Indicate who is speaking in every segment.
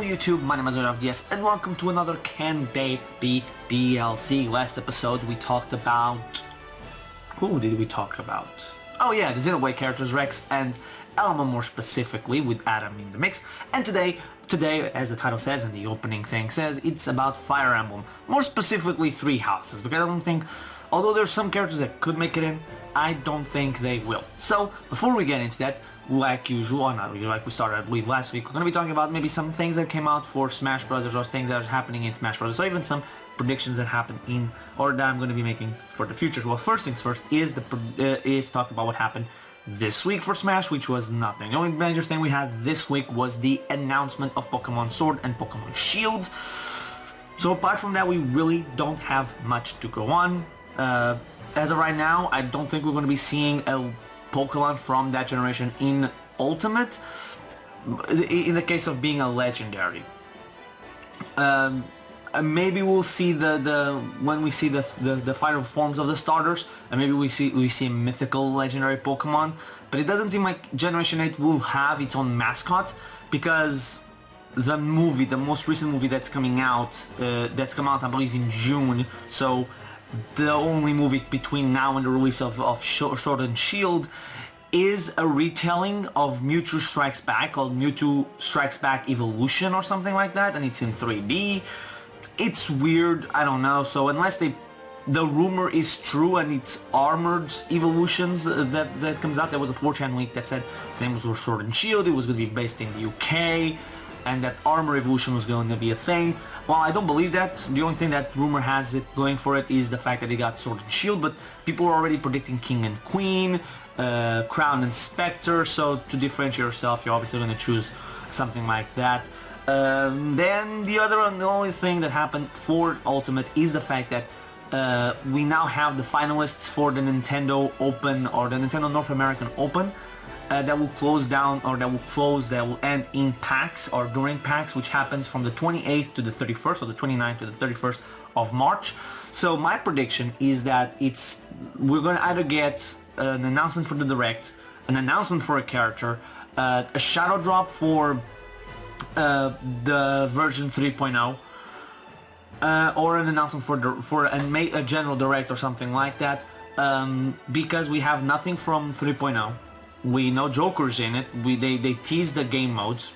Speaker 1: Hello YouTube, my name is DS and welcome to another Can They Be DLC. Last episode we talked about... Who did we talk about? Oh yeah, the Xenoblade characters Rex and Emblem more specifically, with Adam in the mix. And today, as the title says and the opening thing says, it's about Fire Emblem. More specifically 3 houses, because I don't think, although there's some characters that could make it in, I don't think they will. So, before we get into that, like usual, or not really, like we started I believe last week, we're going to be talking about maybe some things that came out for Smash Brothers or things that are happening in Smash Brothers, or even some predictions that happen in, or that I'm going to be making for the future. Well, first things first is talk about what happened this week for Smash, which was nothing. The only major thing we had this week was the announcement of Pokemon Sword and Pokemon Shield. So apart from that, we really don't have much to go on. As of right now, I don't think we're going to be seeing a Pokemon from that generation in Ultimate, in the case of being a legendary. Maybe we'll see when we see the final forms of the starters, and maybe we see a mythical legendary Pokemon. But it doesn't seem like Generation 8 will have its own mascot, because the most recent movie that's coming out, I believe in June. So the only movie between now and the release of Sword and Shield is a retelling of Mewtwo Strikes Back, called Mewtwo Strikes Back Evolution or something like that, and it's in 3D. It's weird, I don't know. So unless the rumor is true and it's Armored Evolutions that comes out, there was a 4chan leak that said the name was Sword and Shield, it was going to be based in the UK, and that Armor Evolution was going to be a thing. Well, I don't believe that. The only thing that rumor has it going for it is the fact that they got Sword and Shield, but people are already predicting King and Queen, Crown and Spectre, so to differentiate yourself, you're obviously going to choose something like that. Then the only thing that happened for Ultimate is the fact that we now have the finalists for the Nintendo Open, or the Nintendo North American Open, that will close down, or that will end in PAX, or during PAX, which happens from the 28th to the 31st, or the 29th to the 31st of March. So my prediction is that we're going to either get an announcement for the Direct, an announcement for a character, a shadow drop for the version 3.0, or an announcement for a general Direct or something like that, because we have nothing from 3.0. We know Joker's in it. They teased the game modes.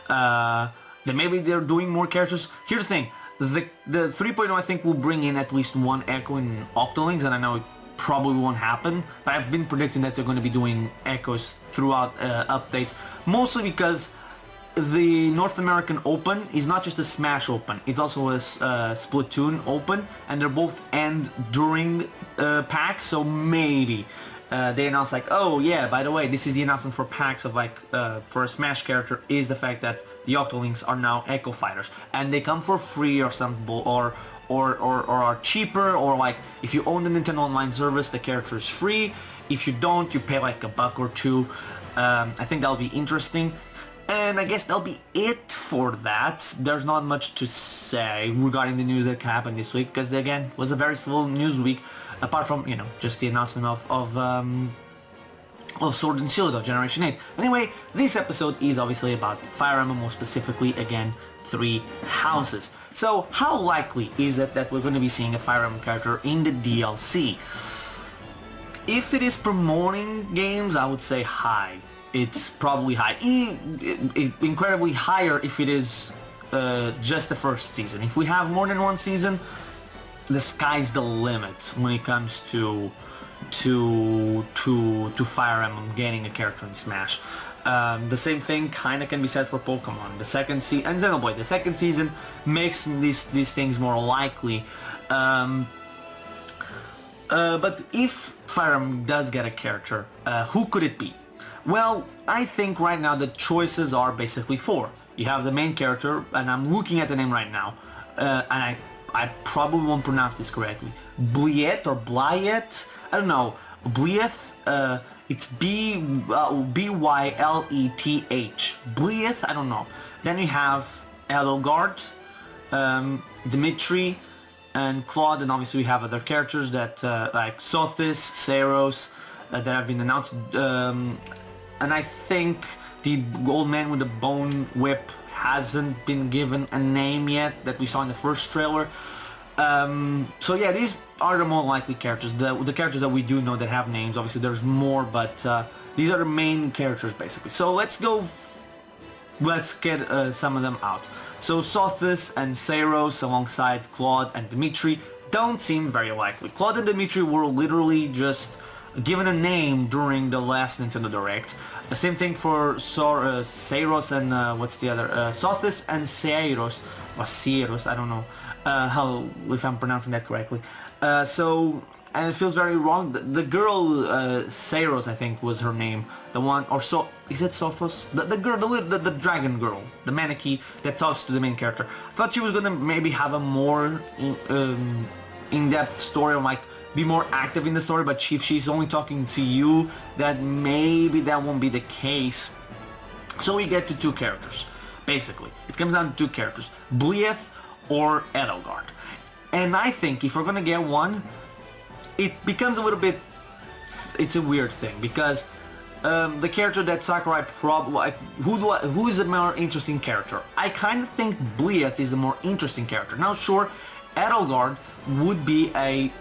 Speaker 1: Then maybe they're doing more characters. Here's the thing: the 3.0 I think will bring in at least one Echo in Octolings, and I know it probably won't happen, but I've been predicting that they're going to be doing Echoes throughout updates, mostly because the North American Open is not just a Smash Open, it's also a Splatoon Open, and they're both end during PAX, so maybe they announce like, oh yeah, by the way, this is the announcement for PAX of like, for a Smash character, is the fact that the Octolinks are now Echo Fighters, and they come for free or something, or are cheaper, or like if you own the Nintendo Online service, the character is free. If you don't, you pay like $1 or $2. I think that'll be interesting. And I guess that'll be it for that. There's not much to say regarding the news that happened this week, because again, it was a very slow news week, apart from, you know, just the announcement of Sword and Shield of Generation 8. Anyway, this episode is obviously about Fire Emblem, more specifically, again, 3 houses. So, how likely is it that we're going to be seeing a Fire Emblem character in the DLC? If it is promoting games, I would say high. It's probably high. Incredibly higher if it is just the first season. If we have more than one season, the sky's the limit when it comes to Fire Emblem getting a character in Smash. The same thing kind of can be said for Pokemon. The second season, and Xenoblade, the second season makes these things more likely. But if Fire Emblem does get a character, who could it be? Well, I think right now the choices are basically 4. You have the main character, and I'm looking at the name right now, and I probably won't pronounce this correctly. Blyeth or Blyeth? I don't know. Blyeth, it's B-Y-L-E-T-H. Blyeth, I don't know. Then you have Edelgard, Dimitri, and Claude, and obviously we have other characters that like Sothis, Saros, that have been announced. And I think the old man with the bone whip hasn't been given a name yet that we saw in the first trailer. So yeah, these are the more likely characters, the characters that we do know that have names. Obviously there's more, but these are the main characters basically. So let's get some of them out. So Sothis and Seiros alongside Claude and Dimitri don't seem very likely. Claude and Dimitri were literally just given a name during the last Nintendo Direct. The same thing for Seiros and what's the other? Sothis and Seiros, or Seiros, I don't know if I'm pronouncing that correctly. And it feels very wrong. The girl, Seiros, I think was her name. The one, or so, is it Sothos? The girl, the dragon girl, the mannequin that talks to the main character. I thought she was gonna maybe have a more in-depth story, or like be more active in the story, but if she's only talking to you, that maybe that won't be the case. So we get to two characters, basically. It comes down to two characters, Blieth or Edelgard. And I think if we're gonna get one, it becomes a little bit, it's a weird thing, because the character that Sakurai probably, like, who is a more interesting character? I kind of think Blieth is a more interesting character. Now sure, Edelgard would be a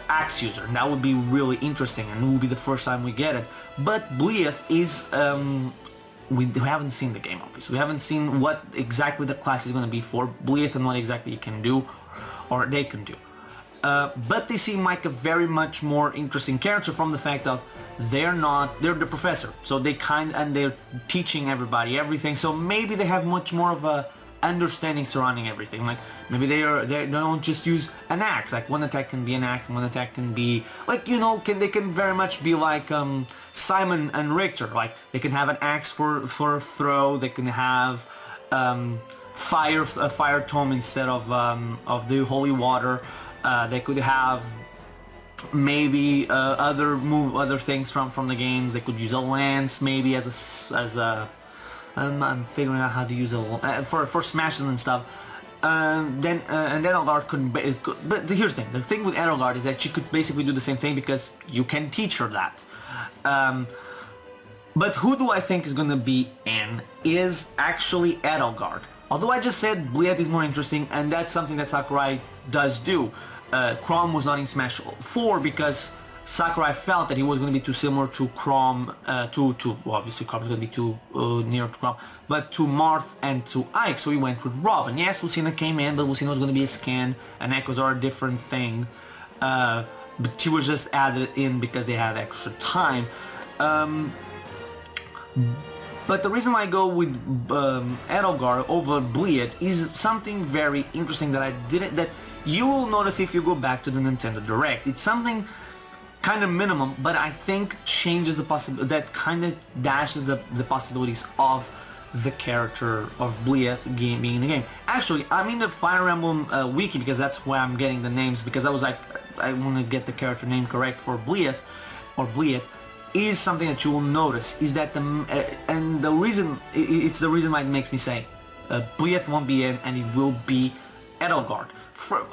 Speaker 1: axe user, and that would be really interesting, and it would be the first time we get it. But Blieth is, we haven't seen the game obviously. We haven't seen what exactly the class is going to be for Blieth and what exactly you can do, or they can do. But they seem like a very much more interesting character from the fact of they're the professor, so and they're teaching everybody everything, so maybe they have much more of a understanding surrounding everything. Like maybe they don't just use an axe. Like one attack can be an axe, and one attack can be like, you know, they can very much be like Simon and Richter. Like they can have an axe for a throw. They can have a fire tome instead of the holy water. They could have maybe other things from the games. They could use a lance maybe as a I'm figuring out how to use a for smashes and stuff. Then Edelgard couldn't. But here's the thing. The thing with Edelgard is that she could basically do the same thing because you can teach her that. But who do I think is gonna be in is actually Edelgard. Although I just said Blieth is more interesting, and that's something that Sakurai does do. Chrom was not in Smash 4 because Sakurai felt that he was going to be too similar to Chrom, well, obviously Chrom is going to be too near to Chrom, but to Marth and to Ike, so he went with Rob. And yes, Lucina came in, but Lucina was going to be a skin, and Echoes are a different thing. But she was just added in because they had extra time. But the reason why I go with Edelgard over Blieth is something very interesting that you will notice if you go back to the Nintendo Direct. It's something kind of minimum, but I think changes the possibility, that kind of dashes the possibilities of the character of Blieth being in the game. Actually, I'm in the Fire Emblem wiki because that's where I'm getting the names, because I was like, I want to get the character name correct for Blieth, or Blieth, is something that you will notice, is that and the reason, it's the reason why it makes me say Blieth won't be in, and it will be Edelgard.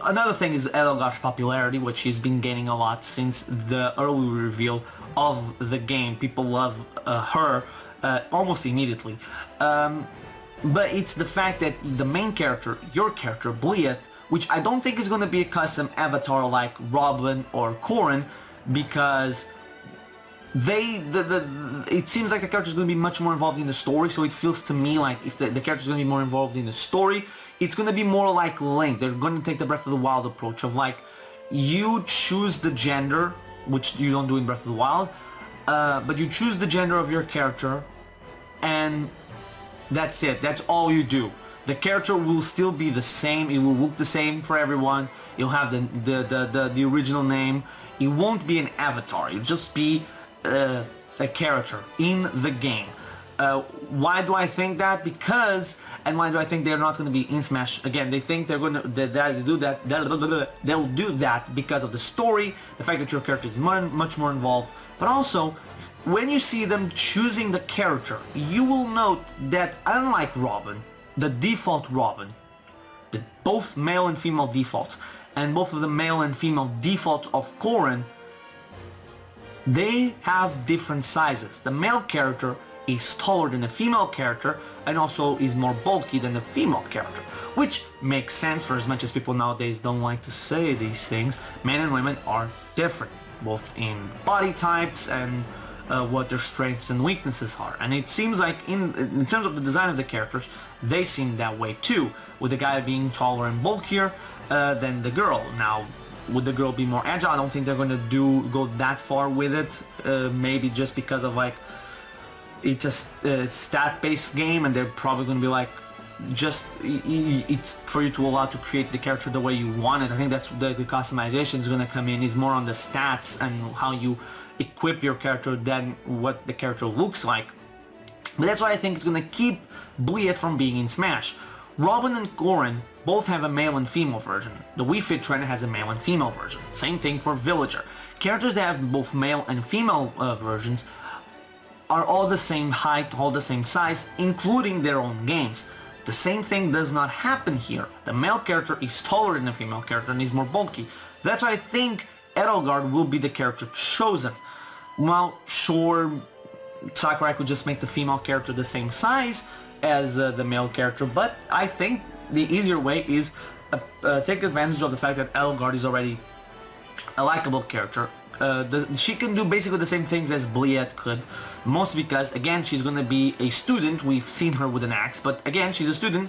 Speaker 1: Another thing is Edelgard's popularity, which she's been gaining a lot since the early reveal of the game. People love her almost immediately. But it's the fact that the main character, your character, Blieth, which I don't think is going to be a custom avatar like Robin or Corrin, because it seems like the character is going to be much more involved in the story, so it feels to me like if the character is going to be more involved in the story, it's going to be more like Link. They're going to take the Breath of the Wild approach of like, you choose the gender, which you don't do in Breath of the Wild, but you choose the gender of your character, and that's it. That's all you do. The character will still be the same. It will look the same for everyone. You'll have the original name. It won't be an avatar. It'll just be a character in the game. Why do I think that? Because, and why do I think they're not going to be in Smash? Again, they think they're going to do that. They'll do that because of the story, the fact that your character is much more involved. But also, when you see them choosing the character, you will note that unlike Robin, the default Robin, both male and female defaults, and both of the male and female defaults of Corrin, they have different sizes. The male character is taller than the female character and also is more bulky than the female character, which makes sense for as much as people nowadays don't like to say these things. Men and women are different, both in body types and what their strengths and weaknesses are. And it seems like in terms of the design of the characters, they seem that way too, with the guy being taller and bulkier than the girl. Now, would the girl be more agile? I don't think they're going to go that far with it, maybe just because of like it's a stat-based game and they're probably going to be like just it's for you to allow to create the character the way you want it. I think that's the customization is going to come in, is more on the stats and how you equip your character than what the character looks like. But that's why I think it's going to keep Bleed from being in Smash. Robin and Goran both have a male and female version. The Wii Fit Trainer has a male and female version. Same thing for Villager. Characters that have both male and female versions are all the same height, all the same size, including their own games. The same thing does not happen here. The male character is taller than the female character and is more bulky. That's why I think Edelgard will be the character chosen. Well, sure, Sakurai could just make the female character the same size as the male character, but I think the easier way is take advantage of the fact that Edelgard is already a likable character. She can do basically the same things as Bliet could, mostly because, again, she's gonna be a student. We've seen her with an axe, but again, she's a student.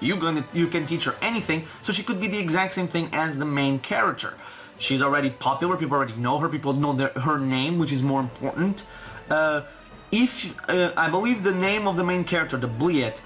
Speaker 1: You can teach her anything, so she could be the exact same thing as the main character. She's already popular, people already know her, people know her name, which is more important. I believe the name of the main character, the Bliet,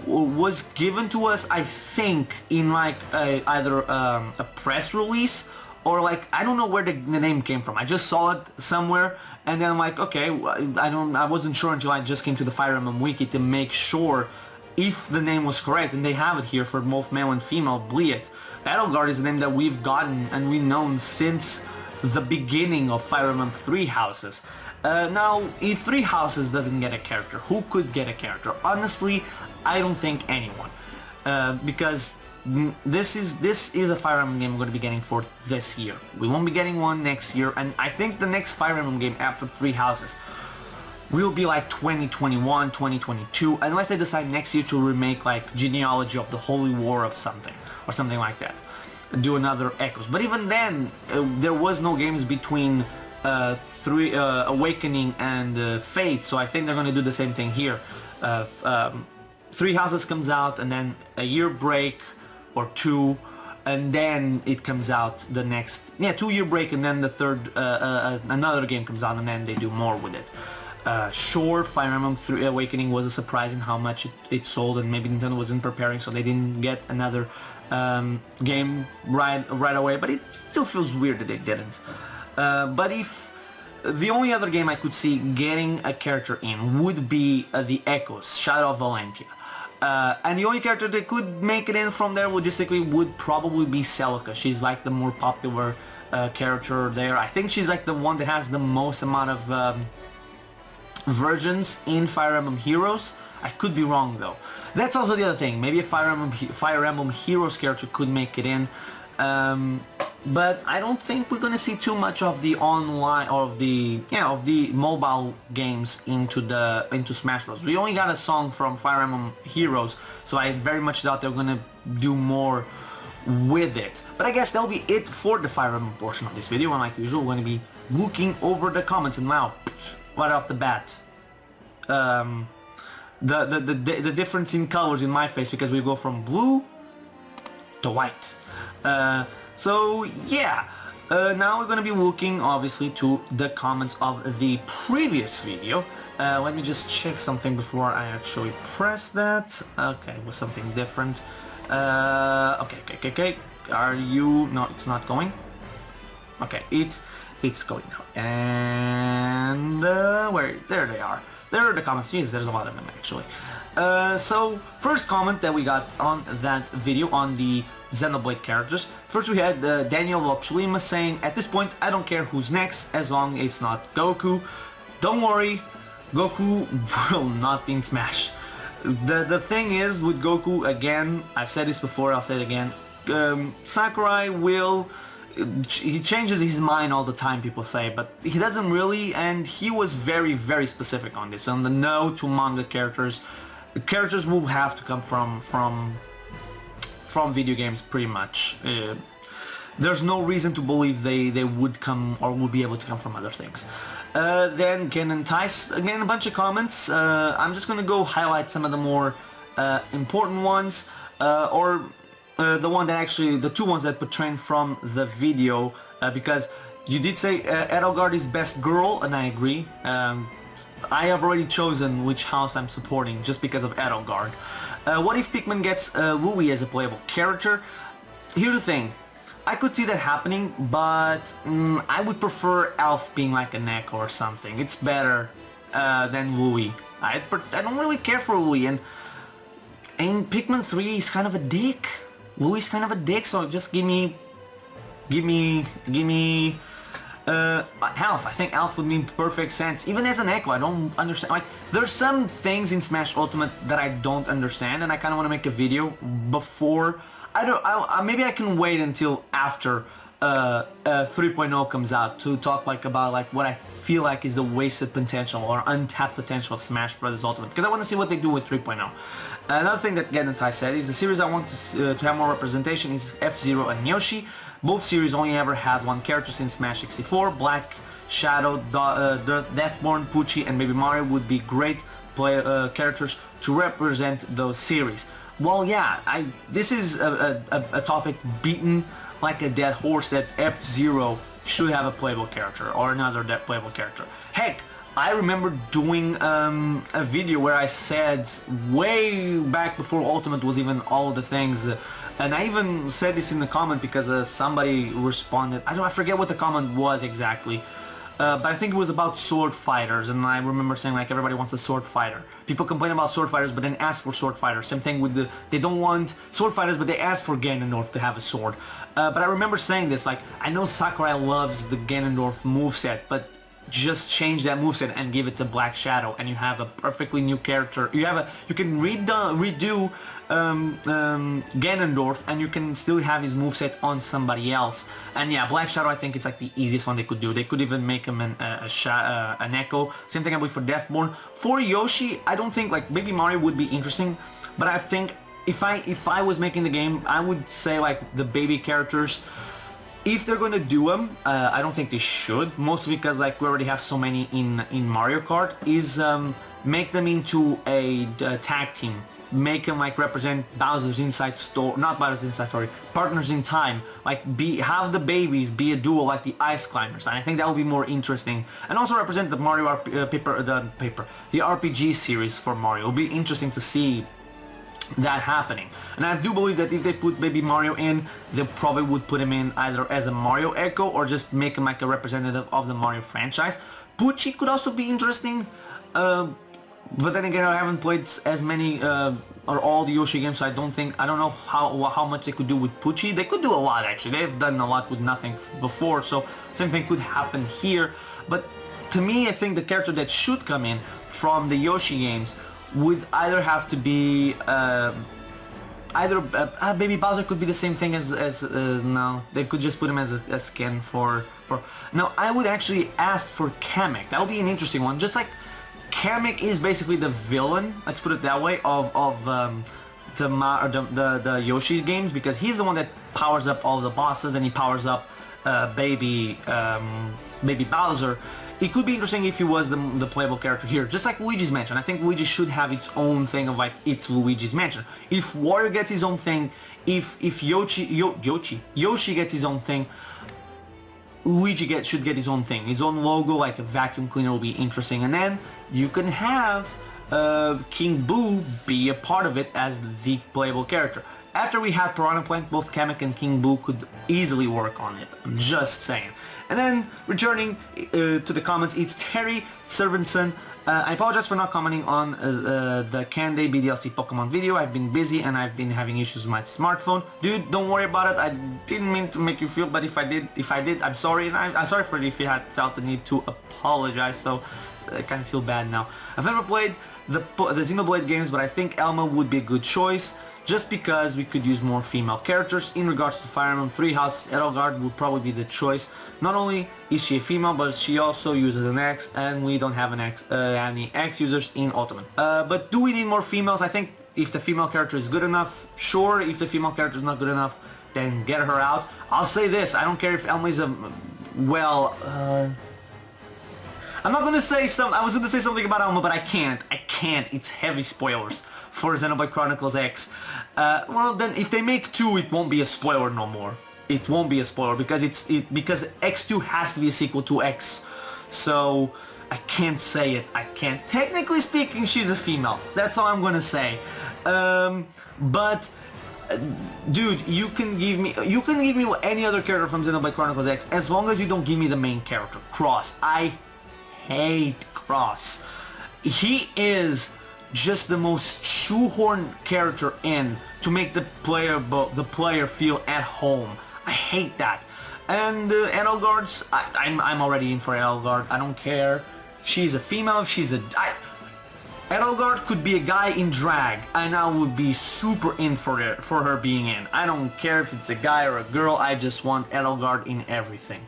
Speaker 1: was given to us, I think, in like either a press release or like, I don't know where the name came from. I just saw it somewhere and then I'm like, okay, I wasn't sure until I just came to the Fire Emblem wiki to make sure if the name was correct, and they have it here for both male and female, Bliet. Edelgard is a name that we've gotten and we've known since the beginning of Fire Emblem 3 Houses. Now, if 3 Houses doesn't get a character, who could get a character? Honestly, I don't think anyone. Because this is a Fire Emblem game we're going to be getting for this year. We won't be getting one next year, and I think the next Fire Emblem game after 3 Houses will be like 2021, 2022, unless they decide next year to remake like Genealogy of the Holy War of something, or something like that. Do another Echoes. But even then, there was no games between Awakening and Fate, so I think they're going to do the same thing here. 3 Houses comes out, and then a year break, or 2, and then it comes out the next, 2-year break, and then the third, another game comes out, and then they do more with it. Sure, Fire Emblem 3 Awakening was a surprise in how much it sold, and maybe Nintendo wasn't preparing, so they didn't get another game right away, but it still feels weird that they didn't. But if the only other game I could see getting a character in would be the Echoes, Shadow of Valentia. And the only character that could make it in from there logistically would probably be Celica. She's like the more popular character there. I think she's like the one that has the most amount of versions in Fire Emblem Heroes. I could be wrong though. That's also the other thing. Maybe a Fire Emblem Heroes character could make it in. But I don't think we're gonna see too much of the online or of the mobile games into Smash Bros. We only got a song from Fire Emblem Heroes, so I very much doubt they're gonna do more with it. But I guess that'll be it for the Fire Emblem portion of this video. And like usual, we're gonna be looking over the comments, and now, right off the bat, the difference in colors in my face, because we go from blue to white. So yeah, now we're gonna be looking obviously to the comments of the previous video. Let me just check something before I actually press that. Okay, it was something different. Okay. Are you? No, it's not going. Okay, it's going now. And where? There they are. There are the comments. Jeez, there's a lot of them actually. So first comment that we got on that video on the Xenoblade characters. First we had Daniel Lopchlima saying, at this point I don't care who's next as long as it's not Goku. Don't worry, Goku will not be in Smash. The thing is with Goku, again, I've said this before, I'll say it again, Sakurai will he changes his mind all the time, people say, but he doesn't really, and he was very, very specific on this. On the no to manga characters, characters will have to come from video games pretty much. There's no reason to believe they would come or would be able to come from other things. Then Gen and Tice, again a bunch of comments. I'm just gonna go highlight some of the more important ones, the one that actually, the two ones that portrayed from the video, because you did say Edelgard is best girl, and I agree. I have already chosen which house I'm supporting just because of Edelgard. What if Pikmin gets Louis as a playable character? Here's the thing. I could see that happening, but I would prefer Elf being like a Neko or something. It's better than Louis. I don't really care for Louis, and in Pikmin 3 he's kind of a dick. Louis is kind of a dick, so just give me Elf. I think Elf would make perfect sense. Even as an Echo, I don't understand. Like, there's some things in Smash Ultimate that I don't understand, and I kind of want to make a video before. Maybe I can wait until after 3.0 comes out to talk about what I feel like is the wasted potential or untapped potential of Smash Bros. Ultimate, because I want to see what they do with 3.0. Another thing that Genentai said is the series I want to have more representation is F-Zero and Yoshi. Both series only ever had one character since Smash 64. Black, Shadow, Deathborn, Pucci, and Baby Mario would be great characters to represent those series. Well, yeah, this is a topic beaten like a dead horse, that F-Zero should have a playable character or another playable character. Heck, I remember doing a video where I said way back before Ultimate was even all the things, and I even said this in the comment because somebody responded. I forget what the comment was exactly, but I think it was about sword fighters, and I remember saying like everybody wants a sword fighter. People complain about sword fighters but then ask for sword fighters. Same thing with they don't want sword fighters but they ask for Ganondorf to have a sword. But I remember saying this, like, I know Sakurai loves the Ganondorf moveset, but just change that moveset and give it to Black Shadow, and you have a perfectly new character. You can redo Ganondorf, and you can still have his moveset on somebody else. And yeah, Black Shadow, I think it's like the easiest one they could do. They could even make him an Echo. Same thing I believe for Deathborn. For Yoshi, I don't think, like, Baby Mario would be interesting, but I think if I was making the game, I would say like the baby characters, if they're gonna do them, I don't think they should, mostly because like we already have so many in Mario Kart, is make them into a tag team. Make them like represent Bowser's Inside Story, not Bowser's Inside Story, Partners in Time. Like have the babies be a duo like the Ice Climbers, and I think that would be more interesting. And also represent the Mario the RPG series for Mario. It would be interesting to see that happening. And I do believe that if they put Baby Mario in, they probably would put him in either as a Mario Echo or just make him like a representative of the Mario franchise. Pucci could also be interesting, but then again, I haven't played as many or all the Yoshi games, so I don't know how much they could do with Pucci. They could do a lot, actually. They've done a lot with nothing before, so same thing could happen here. But to me, I think the character that should come in from the Yoshi games would either have to be Baby Bowser could be the same thing as no, they could just put him as a skin for no, I would actually ask for Kamek. That would be an interesting one. Just like Kamek is basically the villain, let's put it that way, of the Yoshi games, because he's the one that powers up all the bosses and he powers up Baby Bowser. It could be interesting if he was the playable character here, just like Luigi's Mansion. I think Luigi should have its own thing of like, it's Luigi's Mansion. If Wario gets his own thing, if Yoshi gets his own thing, Luigi should get his own thing. His own logo, like a vacuum cleaner, will be interesting. And then you can have King Boo be a part of it as the playable character. After we had Piranha Plant, both Kamek and King Boo could easily work on it. I'm just saying. And then, returning to the comments, it's Terry Servantson. I apologize for not commenting on the Can They Be DLC Pokemon video. I've been busy and I've been having issues with my smartphone. Dude, don't worry about it. I didn't mean to make you feel, but if I did, I'm sorry. And I'm sorry for it if you had felt the need to apologize, so I kind of feel bad now. I've never played the Xenoblade games, but I think Elma would be a good choice. just because we could use more female characters. In regards to Fire Emblem Three Houses, Edelgard would probably be the choice. Not only is she a female, but she also uses an X, and we don't have any X users in Ultimate. But do we need more females? I think if the female character is good enough, sure. If the female character is not good enough, then get her out. I'll say this, I don't care if Emily is a... well... I'm not gonna say I was gonna say something about Elma, but I can't. It's heavy spoilers for Xenoblade Chronicles X. Well, then if they make 2, it won't be a spoiler no more. It won't be a spoiler because because X2 has to be a sequel to X. So I can't say it. I can't. Technically speaking, she's a female. That's all I'm gonna say. But dude, you can give me any other character from Xenoblade Chronicles X as long as you don't give me the main character, Cross. I hate Cross. He is just the most shoehorned character in to make the player feel at home. I hate that. And Edelgard's, I'm already in for Edelgard. I don't care. She's a female. Edelgard could be a guy in drag, and I would be super in for her being in. I don't care if it's a guy or a girl. I just want Edelgard in everything.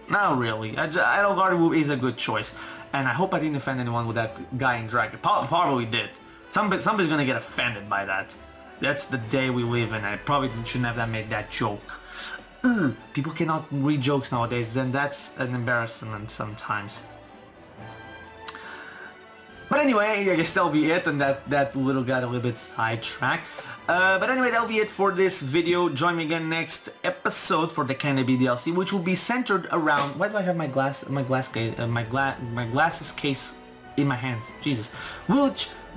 Speaker 1: No, really. Edelgard is a good choice, and I hope I didn't offend anyone with that guy in drag. Probably did. Somebody's gonna get offended by that. That's the day we live in. I probably shouldn't have made that joke. People cannot read jokes nowadays. Then that's an embarrassment sometimes. But anyway, I guess that'll be it, and that little got a little bit sidetracked. But anyway, that'll be it for this video. Join me again next episode for the Canopy DLC, which will be centered around... Why do I have my glasses case in my hands? Jesus.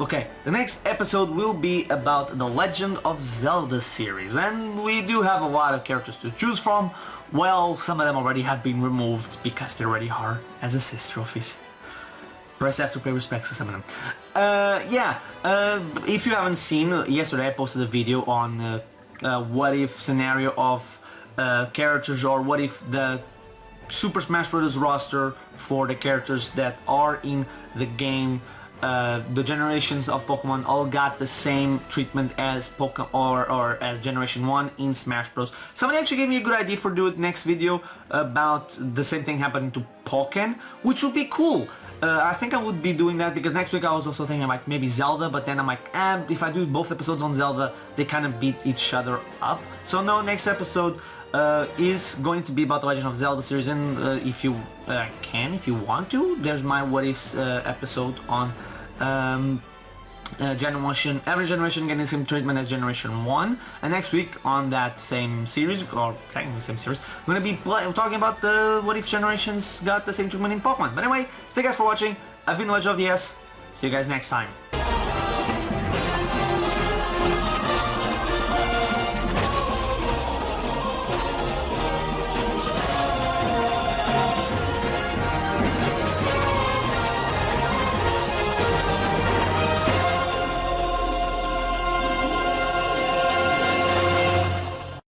Speaker 1: Okay, the next episode will be about the Legend of Zelda series, and we do have a lot of characters to choose from. Well, some of them already have been removed because they already are as assist trophies. Press F to pay respects to some of them. If you haven't seen, yesterday I posted a video on what if scenario of characters, or what if the Super Smash Bros. Roster for the characters that are in the game, the generations of Pokemon all got the same treatment as Pokemon or as Generation 1 in Smash Bros. Somebody actually gave me a good idea for doing next video about the same thing happening to Pokken, which would be cool. I think I would be doing that because next week I was also thinking like maybe Zelda, but then I'm like, if I do both episodes on Zelda, they kind of beat each other up. So no, next episode is going to be about the Legend of Zelda series, and if you want to, there's my What Ifs episode on generation, every generation getting the same treatment as Generation 1, and next week on that same series, or technically same series, I'm going to be talking about the what if generations got the same treatment in Pokemon. But anyway, thank you guys for watching. I've been Legend of the S. See you guys next time.